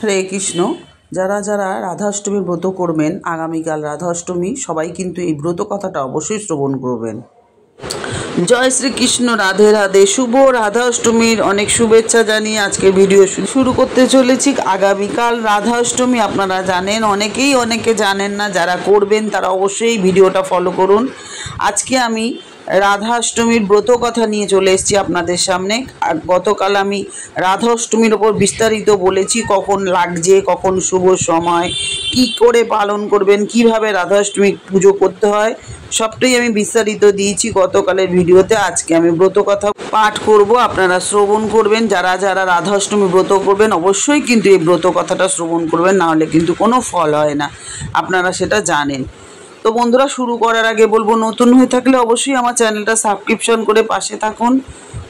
হরে কৃষ্ণ। যারা যারা রাধাষ্টমীর ব্রত করবেন, আগামীকাল রাধাষ্টমী, সবাই কিন্তু এই ব্রত কথাটা অবশ্যই শ্রবণ করবেন। জয় শ্রীকৃষ্ণ, রাধে রাধে। শুভ রাধাষ্টমীর অনেক শুভেচ্ছা জানিয়ে আজকে ভিডিও শুরু করতে চলেছি। আগামীকাল রাধাষ্টমী, আপনারা জানেন, অনেকে জানেন না। যারা করবেন তারা অবশ্যই ভিডিওটা ফলো করুন। আজকে আমি রাধাষ্টমীর ব্রত কথা নিয়ে চলে এসেছি আপনাদের সামনে। আর গতকাল আমি রাধাষ্টমীর ওপর বিস্তারিত বলেছি, কখন লাগছে, কখন শুভ সময়, কি করে পালন করবেন, কিভাবে রাধাষ্টমী পুজো করতে হয়, সবটাই আমি বিস্তারিত দিয়েছি গতকালের ভিডিওতে। আজকে আমি ব্রত কথা পাঠ করব, আপনারা শ্রবণ করবেন। যারা যারা রাধাষ্টমী ব্রত করবেন অবশ্যই কিন্তু এই ব্রত কথাটা শ্রবণ করবেন, না হলে কিন্তু কোনো ফল হয় না, আপনারা সেটা জানেন। তো বন্ধুরা, শুরু করার আগে বলবো, নতুন হয়ে থাকলে অবশ্যই আমার চ্যানেলটা সাবস্ক্রিপশন করে পাশে থাকুন,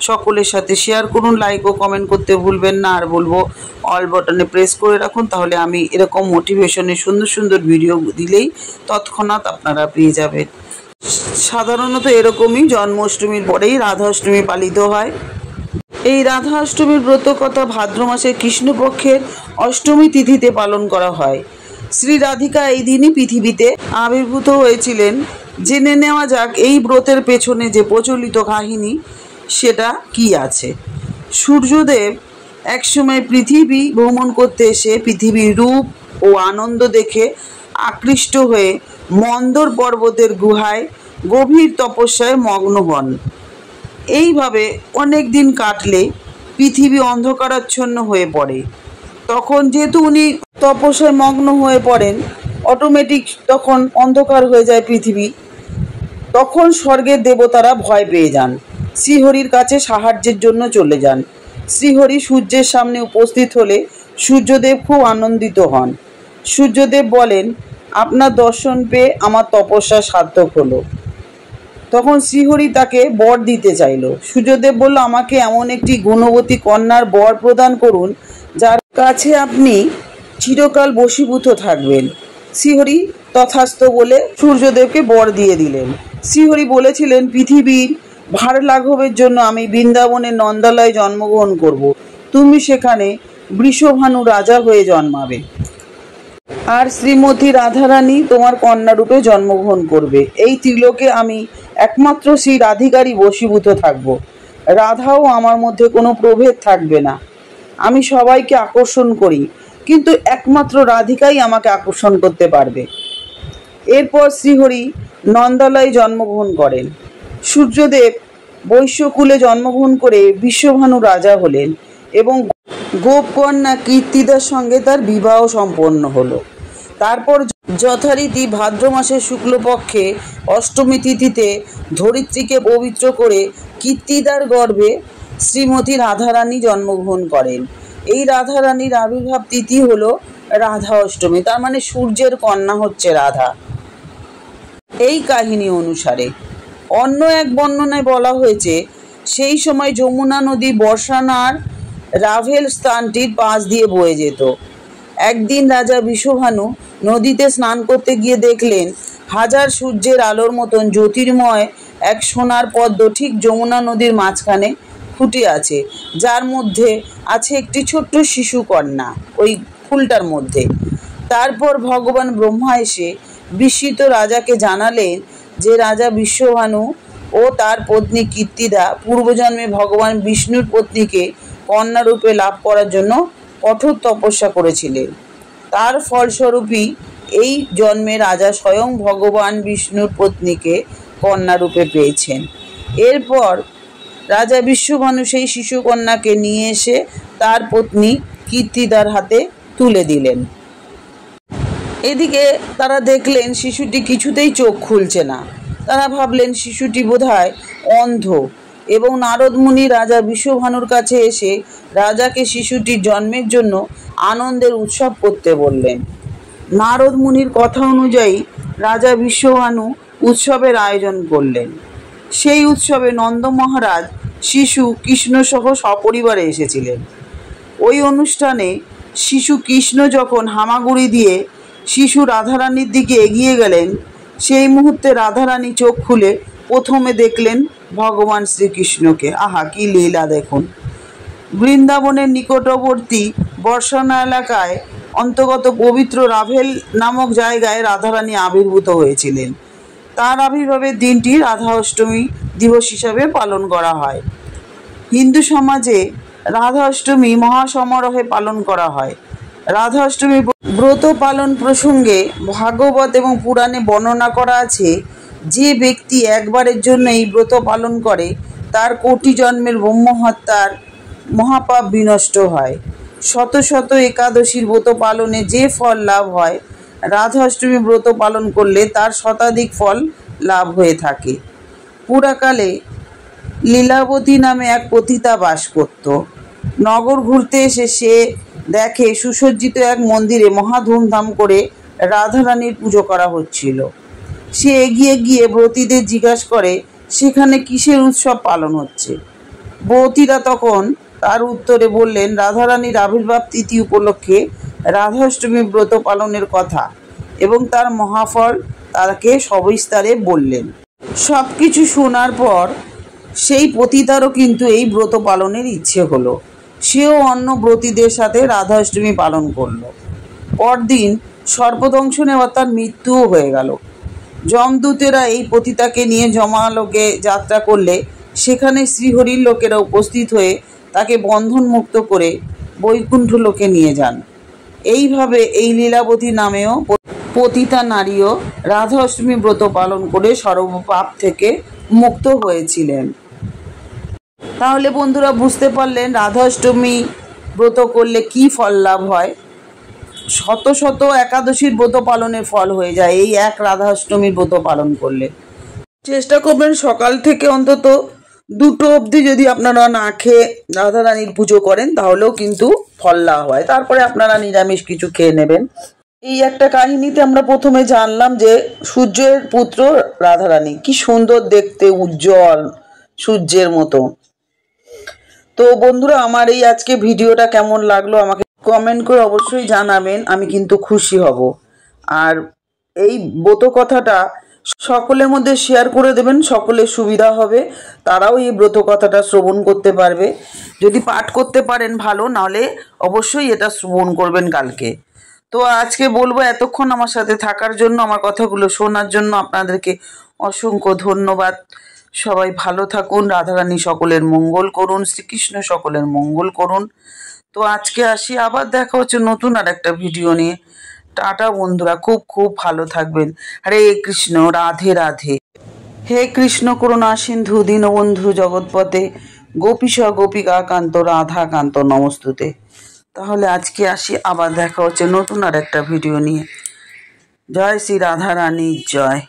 সকলের সাথে শেয়ার করুন, লাইক ও কমেন্ট করতে ভুলবেন না। আর বলবো অল বাটনে প্রেস করে রাখুন, তাহলে আমি এরকম মোটিভেশনের সুন্দর সুন্দর ভিডিও দিলেই তৎক্ষণাৎ আপনারা পেয়ে যাবেন। সাধারণত এরকমই জন্মাষ্টমীর পরেই রাধাষ্টমী পালিত হয়। এই রাধাষ্টমীর ব্রত কথা ভাদ্র মাসের কৃষ্ণপক্ষের অষ্টমী তিথিতে পালন করা হয়। শ্রী রাধিকা এই দিনই পৃথিবীতে আবির্ভূত হয়েছিলেন। জেনে নেওয়া যাক এই ব্রতের পেছনে যে প্রচলিত কাহিনী সেটা কি আছে। সূর্যদেব একসময় পৃথিবী ভ্রমণ করতে এসে পৃথিবীর রূপ ও আনন্দ দেখে আকৃষ্ট হয়ে মন্দর পর্বতের গুহায় গভীর তপস্যায় মগ্ন হন। এইভাবে অনেক দিন কাটলে পৃথিবী অন্ধকারাচ্ছন্ন হয়ে পড়ে। তখন যেহেতু উনি তপস্যায় মগ্ন হয়ে পড়েন, অটোমেটিক তখন অন্ধকার হয়ে যায় পৃথিবী। তখন স্বর্গের দেবতারা ভয় পেয়ে যান, শ্রীহরির কাছে সাহায্যের জন্য চলে যান। শ্রীহরি সূর্যের সামনে উপস্থিত হলে সূর্যদেব খুব আনন্দিত হন। সূর্যদেব বলেন, আপনার দর্শন পেয়ে আমার তপস্যা সার্থক হলো। তখন শ্রীহরি তাকে বর দিতে চাইল। সূর্যদেব বলল, আমাকে এমন একটি গুণবতী কন্যার বর প্রদান করুন যার কাছে আপনি চিরকাল বশীভূত থাকবেন। শ্রীহরি তথাস্তু বলে সূর্যদেবকে বর দিয়ে দিলেন। শ্রীহরি বলেছিলেন, পৃথিবীর ভার লাঘবের জন্য আমি বৃন্দাবনের নন্দালয়ে জন্মগ্রহণ করব। তুমি সেখানে বৃষভানু রাজা হয়ে জন্মাবে, আর শ্রীমতী রাধারানী তোমার কন্যা রূপে জন্মগ্রহণ করবে। এই ত্রিলোকে আমি একমাত্র শ্রী রাধিকারই বশীভূত থাকব। রাধাও আমার মধ্যে কোনো প্রভেদ থাকবে না। আমি সবাইকে আকর্ষণ করি, কিন্তু একমাত্র রাধিকাই আমাকে আকর্ষণ করতে পারবে। এরপর শ্রীহরি নন্দালয়ে জন্মগ্রহণ করেন। সূর্যদেব বৈশ্যকুলে জন্মগ্রহণ করে বিশ্বভানু রাজা হলেন এবং গোপকন্যা কীর্তিদার সঙ্গে তার বিবাহ সম্পন্ন হলো। তারপর যথারীতি ভাদ্র মাসের শুক্লপক্ষে অষ্টমী তিথিতে ধরিত্রীকে পবিত্র করে কীর্তিদার গর্ভে শ্রীমতী রাধারানী জন্মগ্রহণ করেন। এই রাধারানীর আবির্ভাব তিথি হলো রাধা অষ্টমী, তার মানে সূর্যের কন্যা হচ্ছে রাধা। এই কাহিনী অনুসারে অন্য এক বর্ণনায় বলা হয়েছে, সেই সময় যমুনা নদী বর্ষানার রাভেল স্থানটির পাশ দিয়ে বয়ে যেত। একদিন রাজা বিশ্বভানু নদীতে স্নান করতে গিয়ে দেখলেন, হাজার সূর্যের আলোর মতন জ্যোতির্ময় এক সোনার পদ্ম ঠিক যমুনা নদীর মাঝখানে ফুটে আছে, যার মধ্যে আছে একটি ছোট্ট শিশু কন্যা ওই ফুলটার মধ্যে। তারপর ভগবান ব্রহ্মা এসে বিস্মিত রাজাকে জানালেন যে রাজা বিশ্বভানু ও তার পত্নী কীর্তিদা পূর্বজন্মে ভগবান বিষ্ণুর পত্নীকে কন্যা রূপে লাভ করার জন্য কঠোর তপস্যা করেছিলেন। তার ফলস্বরূপই এই জন্মে রাজা স্বয়ং ভগবান বিষ্ণুর পত্নীকে কন্যা রূপে পেয়েছেন। এরপর রাজা বিশ্বভানু সেই শিশু কন্যাকে নিয়ে এসে তার পত্নী কীর্তিদার হাতে তুলে দিলেন। এদিকে তারা দেখলেন শিশুটি কিছুতেই চোখ খুলছে না। তারা ভাবলেন শিশুটি বোধহয় অন্ধ, এবং নারদ মুনি রাজা বিশ্বভানুর কাছে এসে রাজাকে শিশুটির জন্মের জন্য আনন্দের উৎসব করতে বললেন। নারদ মুনির কথা অনুযায়ী রাজা বিশ্বভানু উৎসবের আয়োজন করলেন। সেই উৎসবে নন্দ মহারাজ শিশু কৃষ্ণ সহ সপরিবারে এসেছিলেন। ওই অনুষ্ঠানে শিশু কৃষ্ণ যখন হামাগুড়ি দিয়ে শিশু রাধারানীর দিকে এগিয়ে গেলেন, সেই মুহূর্তে রাধারানী চোখ খুলে প্রথমে দেখলেন ভগবান শ্রীকৃষ্ণকে। আহা, কি লীলা দেখুন! বৃন্দাবনের নিকটবর্তী বর্ষানা এলাকায় অন্তর্গত পবিত্র রাভেল নামক জায়গায় রাধারানী আবির্ভূত হয়েছিলেন। তার আবির্ভাবের দিনটি রাধা অষ্টমী দিবস হিসাবে পালন করা হয়। হিন্দু সমাজে রাধা অষ্টমী মহাসমারোহে পালন করা হয়। রাধা অষ্টমী ব্রত পালন প্রসঙ্গে ভাগবত এবং পুরাণে বর্ণনা করা আছে, যে ব্যক্তি একবারের জন্য এই ব্রত পালন করে তার কোটি জন্মের ব্রহ্মহত্যার মহাপাপ বিনষ্ট হয়। শত শত একাদশীর ব্রত পালনে যে ফল লাভ হয়, রাধা অষ্টমী ব্রত পালন করলে তার শতাধিক ফল লাভ হয়ে থাকে। পুরাকালে লীলাবতী নামে এক পতিতা বাস করত। নগর ঘুরতে এসে সে দেখে সুসজ্জিত এক মন্দিরে মহা ধুমধাম করে রাধারানীর পুজো করা হচ্ছিল। সে এগিয়ে গিয়ে ব্রতীদের জিজ্ঞাসা করে সেখানে কিসের উৎসব পালন হচ্ছে। ব্রতীরা তখন তার উত্তরে বললেন রাধারানীর আবির্ভাব তিথি উপলক্ষে রাধাষ্টমী ব্রত পালনের কথা এবং তার মহাফল তাকে সবিস্তারে বললেন। সব কিছু শোনার পর সেই পতিতারও কিন্তু এই ব্রত পালনের ইচ্ছে হলো। সেও অন্য ব্রতীদের সাথে রাধাষ্টমী পালন করলো। পরদিন সর্পদংশনে তার মৃত্যুও হয়ে গেল। যমদূতেরা এই পতিতাকে নিয়ে জমালোকে যাত্রা করলে সেখানে শ্রীহরির লোকেরা উপস্থিত হয়ে তাকে বন্ধন মুক্ত করে বৈকুণ্ঠ লোকে নিয়ে যান। এইভাবে এই লীলাবতী নামেও পতিতা নারীও রাধা অষ্টমী ব্রত পালন করে সর্বপাপ থেকে মুক্ত হয়েছিলেন। তাহলে বন্ধুরা বুঝতে পারলেন রাধা অষ্টমী ব্রত করলে কি ফল লাভ হয়। শত শত একাদশীর ব্রত পালনের ফল হয়ে যায় এই এক রাধা অষ্টমীর ব্রত পালন করলে। চেষ্টা করবেন সকাল থেকে অন্তত 2টো অবধি যদি আপনারা না খেয়ে রাধারানীর পুজো করেন তাহলেও কিন্তু ফল লাভ হয়। তারপরে আপনারা নিরামিষ কিছু খেয়ে নেবেন। এই একটা কাহিনীতে আমরা প্রথমে জানলাম যে সূর্যের পুত্র রাধারানী, কি সুন্দর দেখতে, উজ্জ্বল সূর্যের মতো। তো বন্ধুরা আমার এই আজকে ভিডিওটা কেমন লাগলো আমাকে কমেন্ট করে অবশ্যই জানাবেন, আমি কিন্তু খুশি হব। আর এই ব্রত কথাটা সকলের মধ্যে শেয়ার করে দেবেন, সকলের সুবিধা হবে, তারাও এই ব্রত কথাটা শ্রবণ করতে পারবে। যদি পাঠ করতে পারেন ভালো, নাহলে অবশ্যই এটা শ্রবণ করবেন কালকে। তো আজকে বলবো এতক্ষণ আমার সাথে থাকার জন্য, আমার কথাগুলো শোনার জন্য আপনাদেরকে অসংখ্য ধন্যবাদ। সবাই ভালো থাকুন, রাধারানী সকলের মঙ্গল করুন, শ্রীকৃষ্ণ সকলের মঙ্গল করুন। তো আজকে আসি, আবার দেখা হচ্ছে নতুন আর একটা ভিডিও নিয়ে। টাটা বন্ধুরা, খুব খুব ভালো থাকবেন। হরে কৃষ্ণ, রাধে রাধে। হে কৃষ্ণ করুণা সিন্ধু দীনবন্ধু জগৎপতে গোপীশ গোপিকা কান্ত রাধা কান্ত নমস্তুতে। তাহলে আজকে আসি, আবার দেখা হচ্ছে নতুন আর একটা ভিডিও নিয়ে। জয় শ্রী রাধা রানীর জয়।